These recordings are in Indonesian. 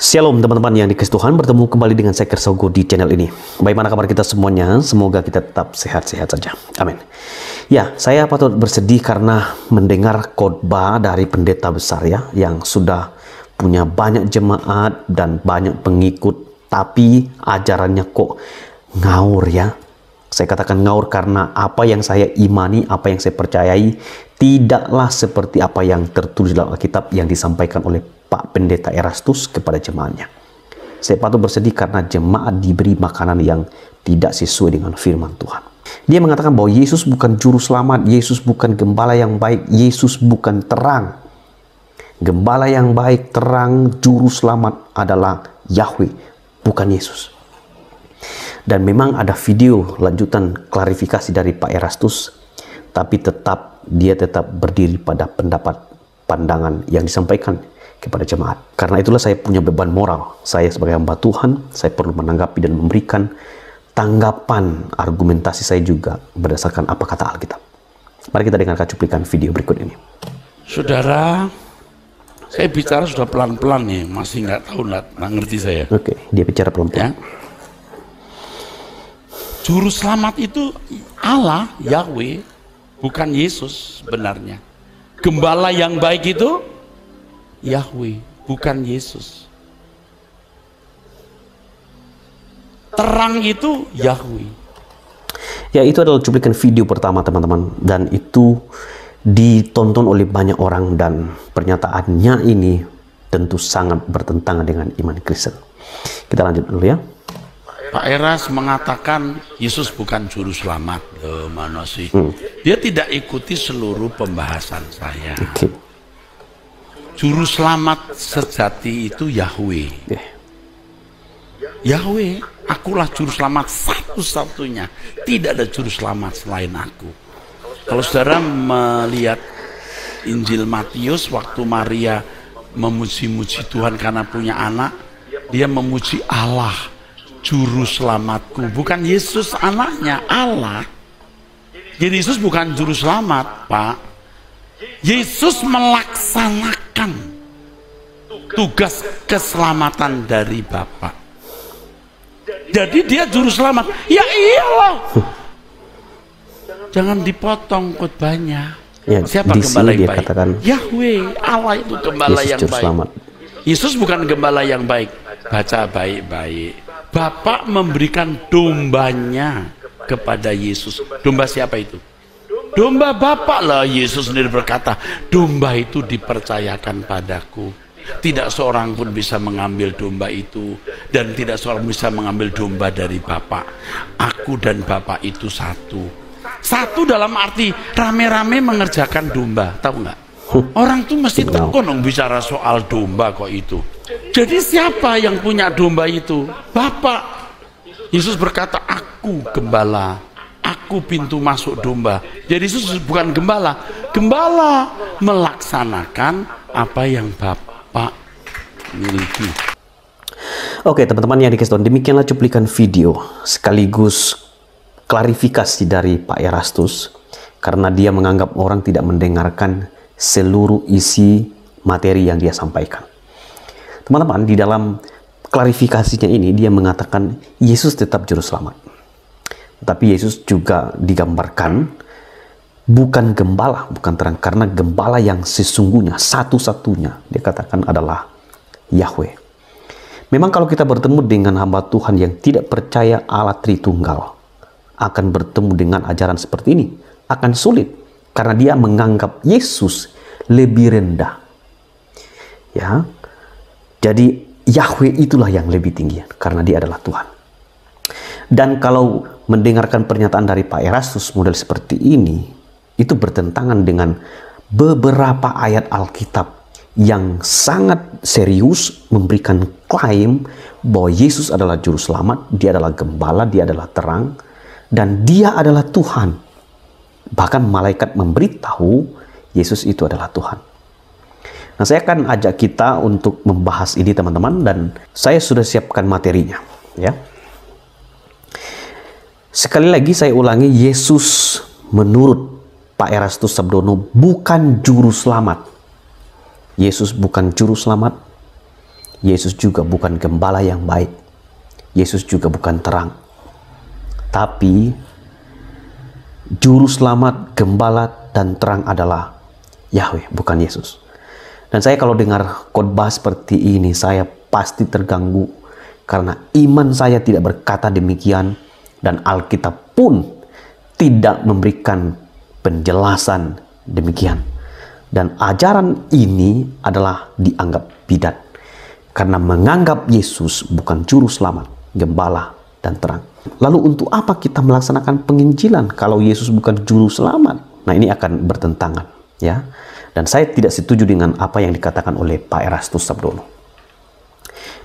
Shalom teman-teman yang dikasihi Tuhan, bertemu kembali dengan saya Kersogo di channel ini. Bagaimana kabar kita semuanya? Semoga kita tetap sehat-sehat saja. Amin. Ya, saya patut bersedih karena mendengar khotbah dari pendeta besar ya, yang sudah punya banyak jemaat dan banyak pengikut, tapi ajarannya kok ngawur ya. Saya katakan ngawur karena apa yang saya imani, apa yang saya percayai tidaklah seperti apa yang tertulis dalam Alkitab yang disampaikan oleh Pak Pendeta Erastus kepada jemaatnya. Saya patut bersedih karena jemaat diberi makanan yang tidak sesuai dengan firman Tuhan. Dia mengatakan bahwa Yesus bukan juru selamat, Yesus bukan gembala yang baik, Yesus bukan terang. Gembala yang baik, terang, juru selamat adalah Yahweh, bukan Yesus. Dan memang ada video lanjutan klarifikasi dari Pak Erastus, tapi dia tetap berdiri pada pendapat pandangan yang disampaikan kepada jemaat. Karena itulah saya punya beban moral. Saya sebagai hamba Tuhan, saya perlu menanggapi dan memberikan tanggapan argumentasi saya juga berdasarkan apa kata Alkitab. Mari kita dengarkan cuplikan video berikut ini. Saudara, saya bicara sudah pelan-pelan nih, masih nggak ngerti saya. Oke, dia bicara pelan-pelan. Ya. Juru selamat itu Allah, Yahweh, bukan Yesus sebenarnya. Gembala yang baik itu Yahweh, bukan Yesus. Terang itu Yahweh. Ya, itu adalah cuplikan video pertama teman-teman, dan itu ditonton oleh banyak orang, dan pernyataannya ini tentu sangat bertentangan dengan iman Kristen. Kita lanjut dulu ya. Pak Eras mengatakan Yesus bukan juru selamat. Mana sih? Dia tidak ikuti seluruh pembahasan saya. Okay. Juru selamat sejati itu Yahweh. Yahweh, akulah juru selamat satu-satunya. Tidak ada juru selamat selain aku. Kalau saudara melihat Injil Matius, waktu Maria memuji-muji Tuhan karena punya anak, dia memuji Allah, juru selamatku. Bukan Yesus anaknya, Allah. Jadi Yesus bukan juru selamat, Pak. Yesus melaksanakan tugas keselamatan dari Bapa. Jadi dia juru selamat. Ya iyalah. Jangan dipotong khotbahnya. Ya, siapa gembala yang baik? Katakan, Yahweh, Allah itu gembala Yesus yang baik. Selamat. Yesus bukan gembala yang baik. Baca baik-baik. Bapak memberikan dombanya kepada Yesus. Domba siapa itu? Domba Bapak lah. Yesus sendiri berkata, domba itu dipercayakan padaku. Tidak seorang pun bisa mengambil domba itu, dan tidak seorang bisa mengambil domba dari Bapak. Aku dan Bapak itu satu. Satu dalam arti rame-rame mengerjakan domba. Tahu nggak? Orang tuh mesti tekun bicara soal domba kok itu. Jadi siapa yang punya domba itu? Bapak. Yesus berkata, aku gembala, aku pintu masuk domba. Jadi Yesus bukan gembala. Gembala melaksanakan apa yang Bapak miliki. Oke teman-teman yang dikasih Tuhan, demikianlah cuplikan video sekaligus klarifikasi dari Pak Erastus, karena dia menganggap orang tidak mendengarkan seluruh isi materi yang dia sampaikan. Teman-teman, di dalam klarifikasinya ini dia mengatakan Yesus tetap juru selamat. Tapi Yesus juga digambarkan bukan gembala, bukan terang, karena gembala yang sesungguhnya satu-satunya dia katakan adalah Yahweh. Memang kalau kita bertemu dengan hamba Tuhan yang tidak percaya Allah Tritunggal, akan bertemu dengan ajaran seperti ini akan sulit, karena dia menganggap Yesus lebih rendah. Ya. Jadi Yahweh itulah yang lebih tinggi karena dia adalah Tuhan. Dan kalau mendengarkan pernyataan dari Pak Erastus model seperti ini, itu bertentangan dengan beberapa ayat Alkitab yang sangat serius memberikan klaim bahwa Yesus adalah juru selamat, dia adalah gembala, dia adalah terang, dan dia adalah Tuhan. Bahkan malaikat memberitahu Yesus itu adalah Tuhan. Nah, saya akan ajak kita untuk membahas ini teman-teman, dan saya sudah siapkan materinya ya. Sekali lagi saya ulangi, Yesus menurut Pak Erastus Sabdono bukan juru selamat. Yesus bukan juru selamat. Yesus juga bukan gembala yang baik. Yesus juga bukan terang. Tapi juru selamat, gembala, dan terang adalah Yahweh, bukan Yesus. Dan saya kalau dengar khotbah seperti ini, saya pasti terganggu karena iman saya tidak berkata demikian, dan Alkitab pun tidak memberikan penjelasan demikian. Dan ajaran ini adalah dianggap bidat karena menganggap Yesus bukan juru selamat, gembala, dan terang. Lalu untuk apa kita melaksanakan penginjilan kalau Yesus bukan juru selamat? Nah, ini akan bertentangan, ya. Dan saya tidak setuju dengan apa yang dikatakan oleh Pak Erastus Sabdono.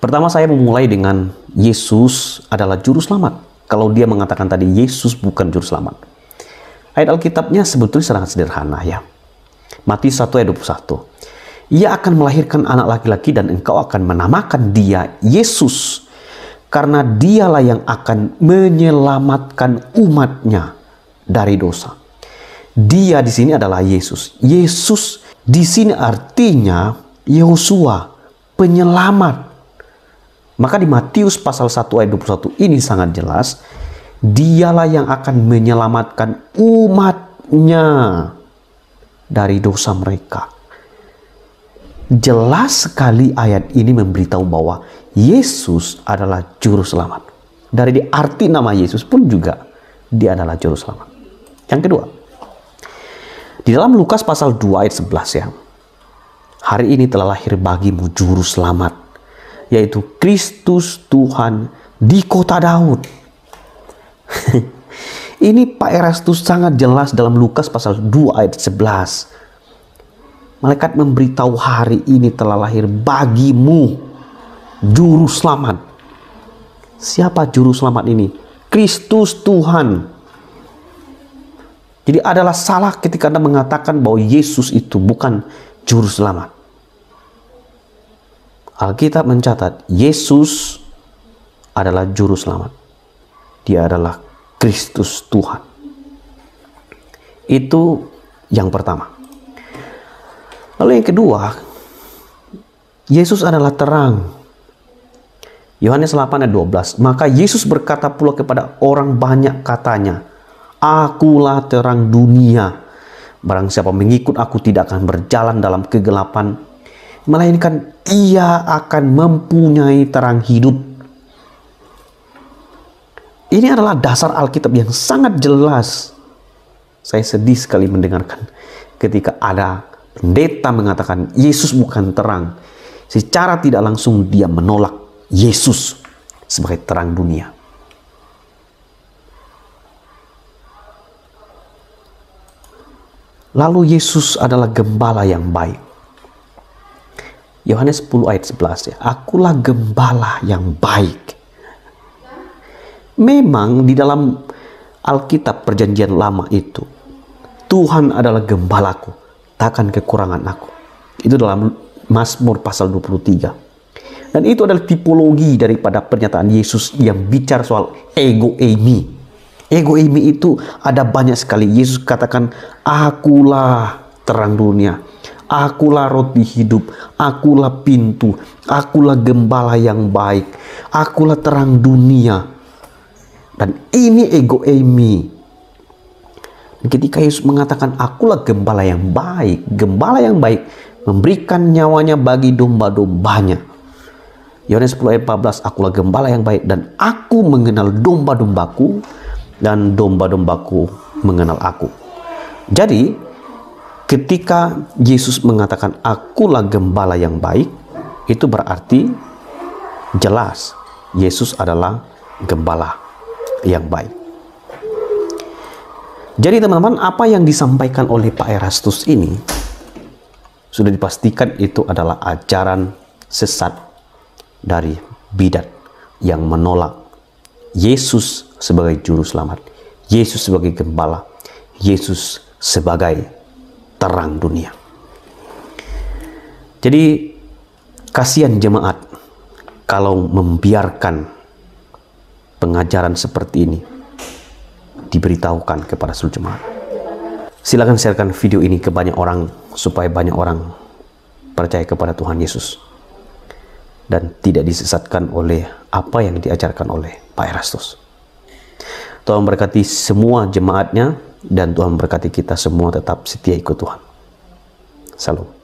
Pertama, saya memulai dengan Yesus adalah juru selamat. Kalau dia mengatakan tadi Yesus bukan juru selamat, ayat Alkitabnya sebetulnya sangat sederhana, ya. Matius 1 ayat 21. Ia akan melahirkan anak laki-laki dan engkau akan menamakan dia Yesus, karena dialah yang akan menyelamatkan umatnya dari dosa. Dia di sini adalah Yesus. Yesus di sini artinya Yehosua, penyelamat. Maka di Matius pasal 1 ayat 21 ini sangat jelas, dialah yang akan menyelamatkan umatnya dari dosa mereka. Jelas sekali ayat ini memberitahu bahwa Yesus adalah juru selamat. Dari arti nama Yesus pun juga dia adalah juru selamat. Yang kedua, di dalam Lukas pasal 2 ayat 11, ya. Hari ini telah lahir bagimu juru selamat, yaitu Kristus Tuhan di kota Daud. Ini Pak Erastus sangat jelas dalam Lukas pasal 2 ayat 11. Malaikat memberitahu hari ini telah lahir bagimu juru selamat. Siapa juru selamat ini? Kristus Tuhan. Jadi adalah salah ketika Anda mengatakan bahwa Yesus itu bukan juru selamat. Alkitab mencatat Yesus adalah juru selamat. Dia adalah Kristus Tuhan. Itu yang pertama. Lalu yang kedua, Yesus adalah terang. Yohanes 8 ayat 12. Maka Yesus berkata pula kepada orang banyak katanya, Akulah terang dunia. Barang siapa mengikut aku tidak akan berjalan dalam kegelapan, melainkan ia akan mempunyai terang hidup. Ini adalah dasar Alkitab yang sangat jelas. Saya sedih sekali mendengarkan ketika ada pendeta mengatakan Yesus bukan terang. Secara tidak langsung dia menolak Yesus sebagai terang dunia. Lalu Yesus adalah gembala yang baik. Yohanes 10 ayat 11, ya. Akulah gembala yang baik. Memang di dalam Alkitab perjanjian lama itu, Tuhan adalah gembalaku, takkan kekurangan aku. Itu dalam Mazmur pasal 23. Dan itu adalah tipologi daripada pernyataan Yesus yang bicara soal ego eimi. Ego eimi itu ada banyak sekali. Yesus katakan, akulah terang dunia, akulah roti hidup, akulah pintu, akulah gembala yang baik, akulah terang dunia. Dan ini ego eimi. Ketika Yesus mengatakan akulah gembala yang baik memberikan nyawanya bagi domba-dombanya. Yohanes 10 ayat 14, akulah gembala yang baik dan aku mengenal domba-dombaku dan domba-dombaku mengenal aku. Jadi ketika Yesus mengatakan akulah gembala yang baik, itu berarti jelas Yesus adalah gembala yang baik. Jadi teman-teman, apa yang disampaikan oleh Pak Erastus ini sudah dipastikan itu adalah ajaran sesat dari bidat yang menolak Yesus sebagai juru selamat, Yesus sebagai gembala, Yesus sebagai terang dunia. Jadi kasihan jemaat kalau membiarkan pengajaran seperti ini diberitahukan kepada seluruh jemaat. Silakan sharekan video ini ke banyak orang supaya banyak orang percaya kepada Tuhan Yesus. dan tidak disesatkan oleh apa yang diajarkan oleh Pak Erastus. Tuhan memberkati semua jemaatnya, dan Tuhan memberkati kita semua tetap setia ikut Tuhan. Salam.